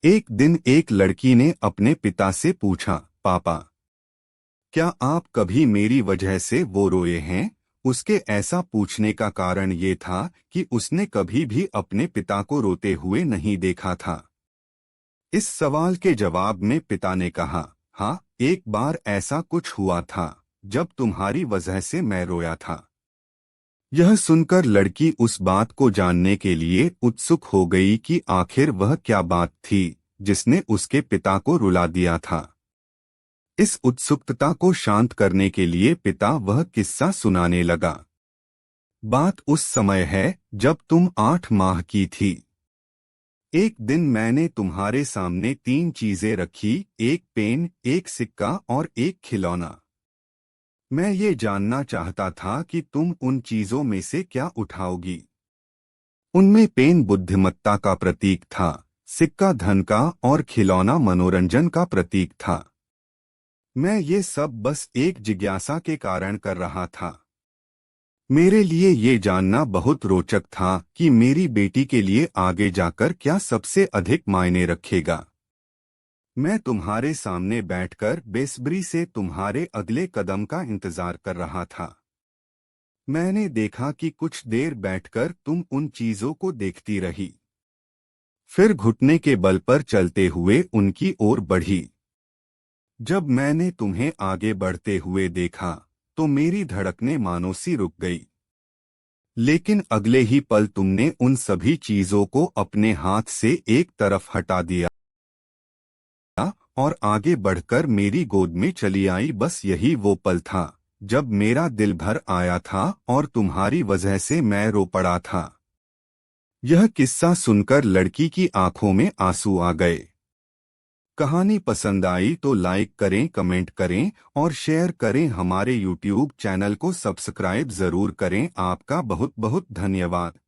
एक दिन एक लड़की ने अपने पिता से पूछा, पापा, क्या आप कभी मेरी वजह से वो रोए हैं? उसके ऐसा पूछने का कारण ये था कि उसने कभी भी अपने पिता को रोते हुए नहीं देखा था। इस सवाल के जवाब में पिता ने कहा, हाँ, एक बार ऐसा कुछ हुआ था जब तुम्हारी वजह से मैं रोया था। यह सुनकर लड़की उस बात को जानने के लिए उत्सुक हो गई कि आखिर वह क्या बात थी जिसने उसके पिता को रुला दिया था। इस उत्सुकता को शांत करने के लिए पिता वह किस्सा सुनाने लगा। बात उस समय है जब तुम 8 माह की थी। एक दिन मैंने तुम्हारे सामने 3 चीजें रखी, एक पेन, एक सिक्का और एक खिलौना। मैं ये जानना चाहता था कि तुम उन चीजों में से क्या उठाओगी। उनमें पेन बुद्धिमत्ता का प्रतीक था, सिक्का धन का और खिलौना मनोरंजन का प्रतीक था। मैं ये सब बस एक जिज्ञासा के कारण कर रहा था। मेरे लिए ये जानना बहुत रोचक था कि मेरी बेटी के लिए आगे जाकर क्या सबसे अधिक मायने रखेगा। मैं तुम्हारे सामने बैठकर बेसब्री से तुम्हारे अगले कदम का इंतजार कर रहा था। मैंने देखा कि कुछ देर बैठकर तुम उन चीजों को देखती रही, फिर घुटने के बल पर चलते हुए उनकी ओर बढ़ी। जब मैंने तुम्हें आगे बढ़ते हुए देखा तो मेरी धड़कनें मानो सी रुक गई। लेकिन अगले ही पल तुमने उन सभी चीजों को अपने हाथ से एक तरफ हटा दिया और आगे बढ़कर मेरी गोद में चली आई। बस यही वो पल था जब मेरा दिल भर आया था और तुम्हारी वजह से मैं रो पड़ा था। यह किस्सा सुनकर लड़की की आंखों में आंसू आ गए। कहानी पसंद आई तो लाइक करें, कमेंट करें और शेयर करें। हमारे YouTube चैनल को सब्सक्राइब जरूर करें। आपका बहुत बहुत धन्यवाद।